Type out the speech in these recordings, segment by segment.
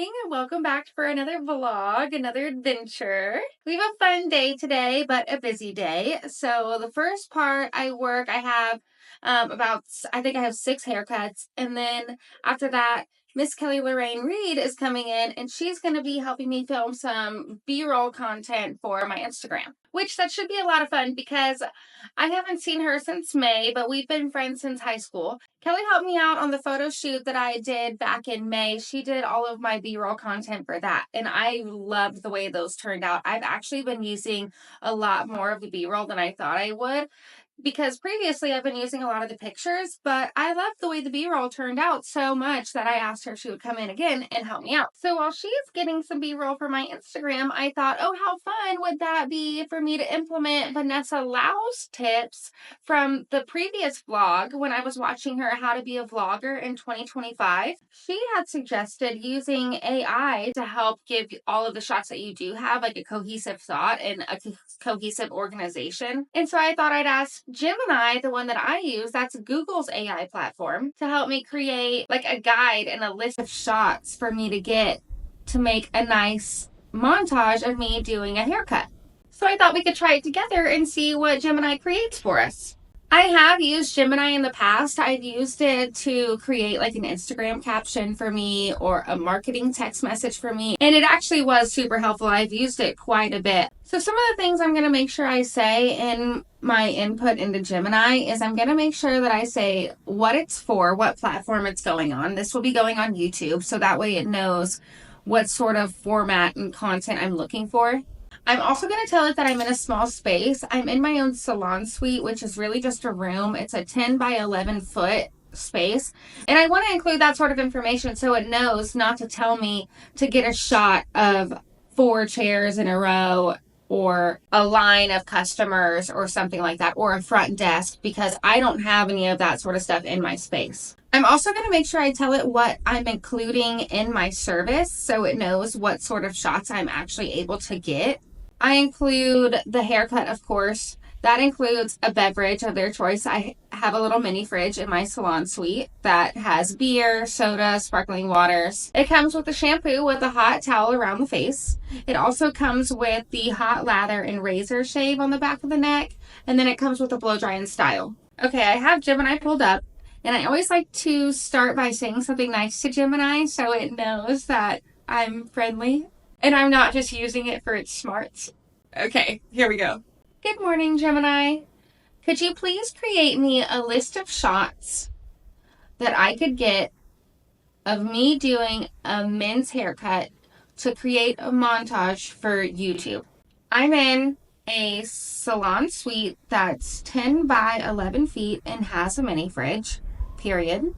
morning. Welcome back for another vlog, another adventure. We have a fun day today, but a busy day. So the first part I have I think I have 6 haircuts. And then after that, Miss Kelly Lorraine Reed is coming in and she's going to be helping me film some B-roll content for my Instagram, which that should be a lot of fun because I haven't seen her since May, but we've been friends since high school. Kelly helped me out on the photo shoot that I did back in May. She did all of my B-roll content for that, and I loved the way those turned out. I've actually been using a lot more of the B-roll than I thought I would, because previously I've been using a lot of the pictures, but I loved the way the B-roll turned out so much that I asked her if she would come in again and help me out. So while she's getting some B-roll for my Instagram, I thought, oh, how fun would that be for me to implement Vanessa Lau's tips from the previous vlog when I was watching her How to Be a Vlogger in 2025. She had suggested using AI to help give all of the shots that you do have like a cohesive thought and a cohesive organization. And so I thought I'd ask Gemini, the one that I use, that's Google's AI platform, to help me create like a guide and a list of shots for me to get to make a nice montage of me doing a haircut. So I thought we could try it together and see what Gemini creates for us. I have used Gemini in the past. I've used it to create like an Instagram caption for me or a marketing text message for me. And it actually was super helpful. I've used it quite a bit. So some of the things I'm going to make sure I say in my input into Gemini is I'm going to make sure that I say what it's for, what platform it's going on. This will be going on YouTube, so that way it knows what sort of format and content I'm looking for. I'm also going to tell it that I'm in a small space. I'm in my own salon suite, which is really just a room. It's a 10 by 11 foot space. And I want to include that sort of information so it knows not to tell me to get a shot of 4 chairs in a row or a line of customers or something like that, or a front desk, because I don't have any of that sort of stuff in my space. I'm also going to make sure I tell it what I'm including in my service so it knows what sort of shots I'm actually able to get. I include the haircut, of course. That includes a beverage of their choice. I have a little mini fridge in my salon suite that has beer, soda, sparkling waters. It comes with a shampoo with a hot towel around the face. It also comes with the hot lather and razor shave on the back of the neck. And then it comes with a blow dry and style. Okay, I have Gemini pulled up. And I always like to start by saying something nice to Gemini so it knows that I'm friendly and I'm not just using it for its smarts. Okay, here we go. Good morning, Gemini. Could you please create me a list of shots that I could get of me doing a men's haircut to create a montage for YouTube? I'm in a salon suite that's 10 by 11 feet and has a mini fridge, period.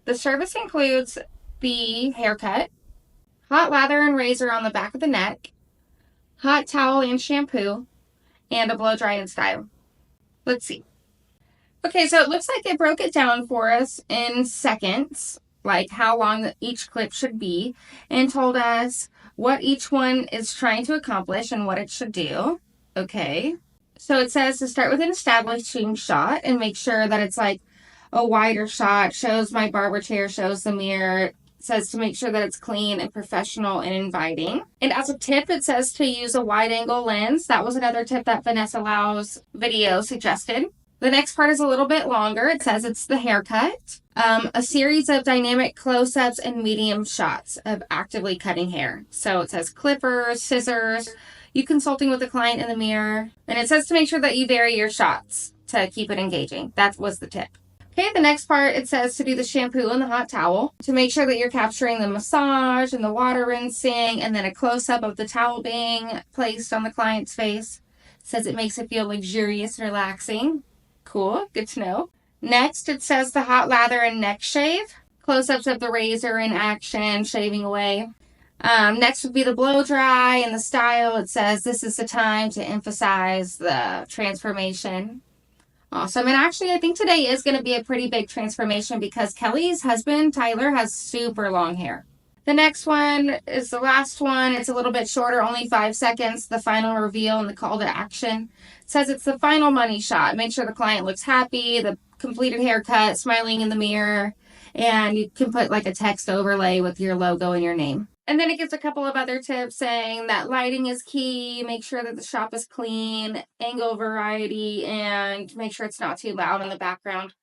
The service includes the haircut, hot lather and razor on the back of the neck, hot towel and shampoo, and a blow dry and style. Let's see. Okay, so it looks like it broke it down for us in seconds, like how long each clip should be, and told us what each one is trying to accomplish and what it should do. Okay. So it says to start with an establishing shot and make sure that it's like a wider shot, shows my barber chair, shows the mirror. Says to make sure that it's clean and professional and inviting. And as a tip, it says to use a wide angle lens. That was another tip that Vanessa Lau's video suggested. The next part is a little bit longer. It says it's the haircut. A series of dynamic close-ups and medium shots of actively cutting hair. So it says clippers, scissors, you consulting with the client in the mirror. And it says to make sure that you vary your shots to keep it engaging. That was the tip. Okay, the next part, it says to do the shampoo and the hot towel to make sure that you're capturing the massage and the water rinsing and then a close-up of the towel being placed on the client's face. It says it makes it feel luxurious and relaxing. Cool, good to know. Next, it says the hot lather and neck shave. Close-ups of the razor in action, shaving away. Next would be the blow dry and the style. It says this is the time to emphasize the transformation. Awesome. And actually, I think today is going to be a pretty big transformation because Kelly's husband, Tyler, has super long hair. The next one is the last one. It's a little bit shorter, only 5 seconds. The final reveal and the call to action. It says it's the final money shot. Make sure the client looks happy, the completed haircut, smiling in the mirror, and you can put like a text overlay with your logo and your name. And then it gives a couple of other tips saying that lighting is key, make sure that the shop is clean, angle variety, and make sure it's not too loud in the background.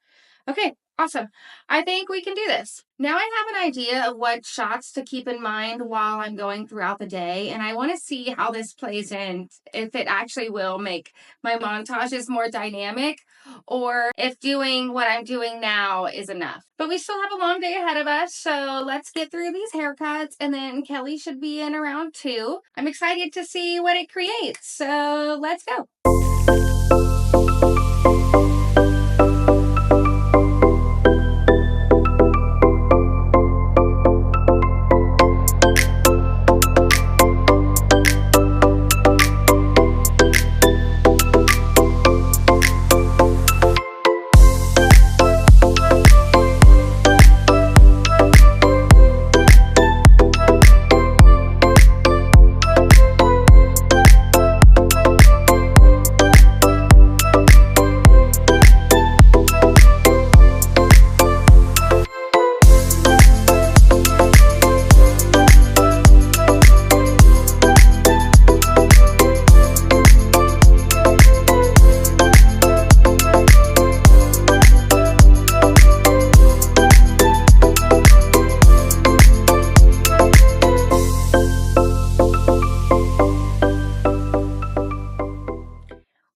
Okay, awesome. I think we can do this. Now I have an idea of what shots to keep in mind while I'm going throughout the day, and I want to see how this plays in, if it actually will make my montages more dynamic, or if doing what I'm doing now is enough. But we still have a long day ahead of us, so let's get through these haircuts, and then Kelly should be in around 2. I'm excited to see what it creates, so let's go.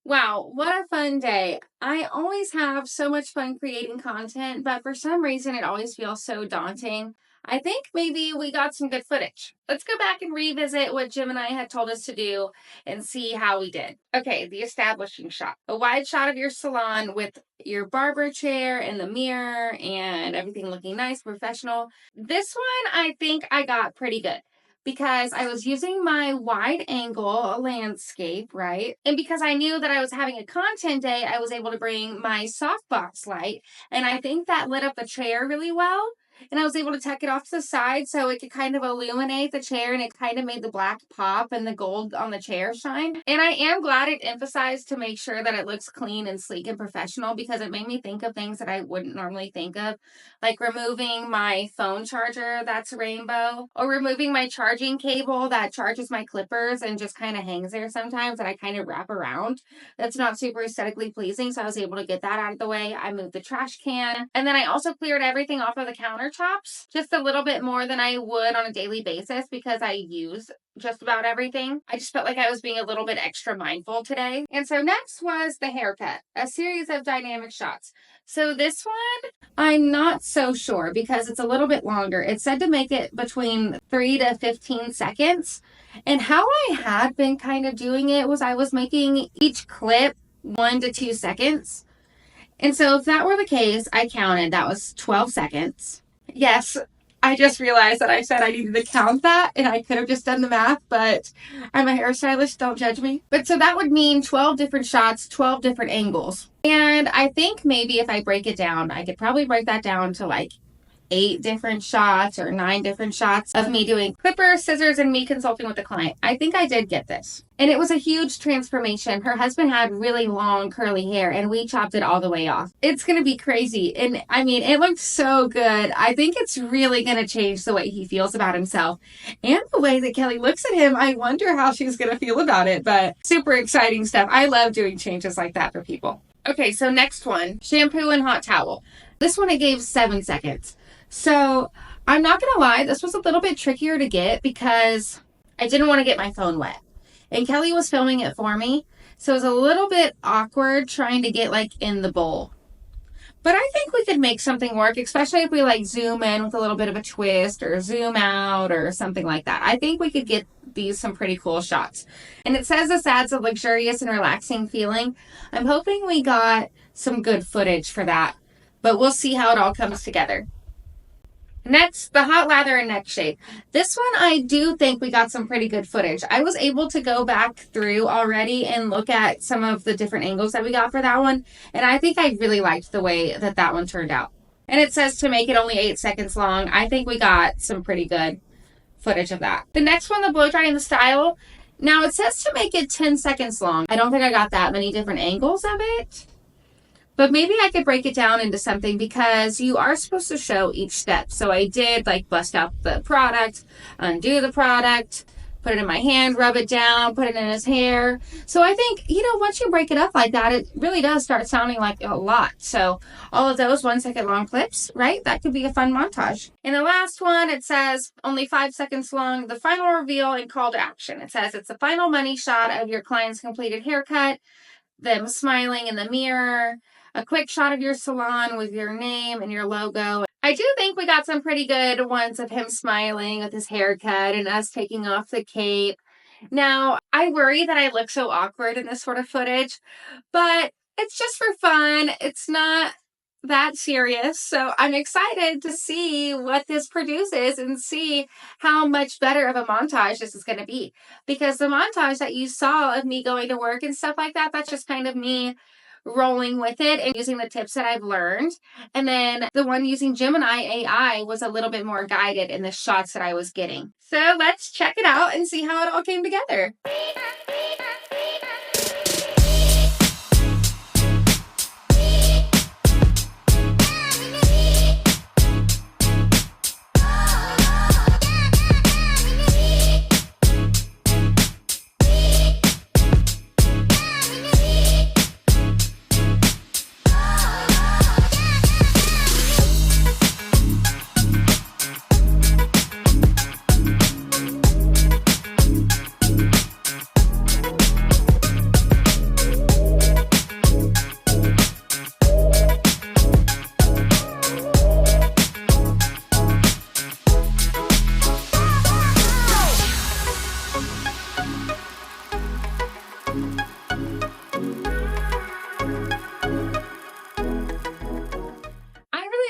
Wow, what a fun day. I always have so much fun creating content, but for some reason it always feels so daunting. I think maybe we got some good footage. Let's go back and revisit what Gemini had told us to do and see how we did. Okay, the establishing shot. A wide shot of your salon with your barber chair and the mirror and everything looking nice, professional. This one, I think I got pretty good, because I was using my wide angle landscape, right? And because I knew that I was having a content day, I was able to bring my softbox light, and I think that lit up the chair really well. And I was able to tuck it off to the side so it could kind of illuminate the chair, and it kind of made the black pop and the gold on the chair shine. And I am glad it emphasized to make sure that it looks clean and sleek and professional, because it made me think of things that I wouldn't normally think of, like removing my phone charger that's rainbow, or removing my charging cable that charges my clippers and just kind of hangs there sometimes that I kind of wrap around. That's not super aesthetically pleasing, so I was able to get that out of the way. I moved the trash can, and then I also cleared everything off of the countertops just a little bit more than I would on a daily basis, because I use just about everything. I just felt like I was being a little bit extra mindful today. And so next was the haircut, a series of dynamic shots. So this one, I'm not so sure because it's a little bit longer. It said to make it between 3 to 15 seconds. And how I had been kind of doing it was I was making each clip 1 to 2 seconds. And so if that were the case, I counted. That was 12 seconds. Yes, I just realized that I said I needed to count that, and I could have just done the math, but I'm a hairstylist, don't judge me. But so that would mean 12 different shots, 12 different angles. And I think maybe if I break it down, I could probably break that down to like 8 different shots or 9 different shots of me doing clippers, scissors, and me consulting with the client. I think I did get this. And it was a huge transformation. Her husband had really long curly hair, and we chopped it all the way off. It's going to be crazy. And I mean, it looked so good. I think it's really going to change the way he feels about himself and the way that Kelly looks at him. I wonder how she's going to feel about it, but super exciting stuff. I love doing changes like that for people. Okay, so next one, shampoo and hot towel. This one I gave 7 seconds. So I'm not going to lie, this was a little bit trickier to get because I didn't want to get my phone wet. And Kelly was filming it for me, so it was a little bit awkward trying to get like in the bowl. But I think we could make something work, especially if we like zoom in with a little bit of a twist or zoom out or something like that. I think we could get these some pretty cool shots. And it says this adds a luxurious and relaxing feeling. I'm hoping we got some good footage for that, but we'll see how it all comes together. Next, the hot lather and neck shave. This one, I do think we got some pretty good footage. I was able to go back through already and look at some of the different angles that we got for that one, and I think I really liked the way that that one turned out. And it says to make it only 8 seconds long. I think we got some pretty good footage of that. The next one, the blow dry and the style. Now, it says to make it 10 seconds long. I don't think I got that many different angles of it, but maybe I could break it down into something because you are supposed to show each step. So I did like bust out the product, undo the product, put it in my hand, rub it down, put it in his hair. So I think, once you break it up like that, it really does start sounding like a lot. So all of those 1 second long clips, right? That could be a fun montage. In the last one, it says only 5 seconds long, the final reveal and call to action. It says it's the final money shot of your client's completed haircut, them smiling in the mirror, a quick shot of your salon with your name and your logo. I do think we got some pretty good ones of him smiling with his haircut and us taking off the cape. Now, I worry that I look so awkward in this sort of footage, but it's just for fun. It's not that serious. So I'm excited to see what this produces and see how much better of a montage this is going to be. Because the montage that you saw of me going to work and stuff like that, that's just kind of me rolling with it and using the tips that I've learned. And then the one using Gemini AI was a little bit more guided in the shots that I was getting. So let's check it out and see how it all came together.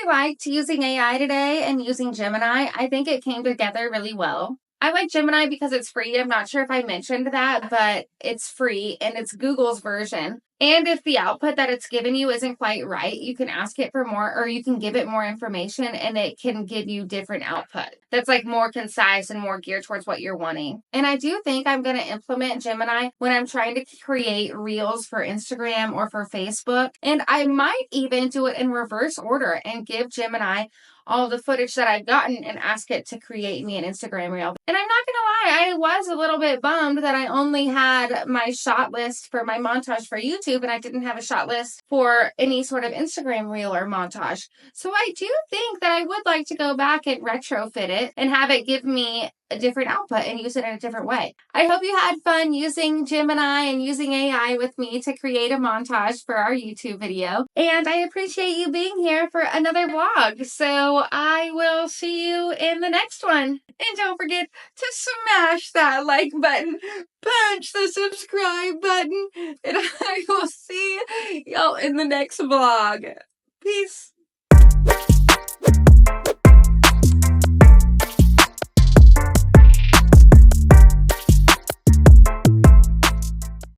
Liked using AI today and using Gemini. I think it came together really well. I like Gemini because it's free. I'm not sure if I mentioned that, but it's free and it's Google's version. And if the output that it's given you isn't quite right, you can ask it for more, or you can give it more information and it can give you different output that's like more concise and more geared towards what you're wanting. And I do think I'm going to implement Gemini when I'm trying to create reels for Instagram or for Facebook. And I might even do it in reverse order and give Gemini all the footage that I've gotten and ask it to create me an Instagram reel. And I'm not gonna lie, I was a little bit bummed that I only had my shot list for my montage for YouTube and I didn't have a shot list for any sort of Instagram reel or montage. So I do think that I would like to go back and retrofit it and have it give me a different output and use it in a different way. I hope you had fun using Gemini and using AI with me to create a montage for our YouTube video. And I appreciate you being here for another vlog. So I will see you in the next one. And don't forget to smash that like button, punch the subscribe button, and I will see y'all in the next vlog. Peace.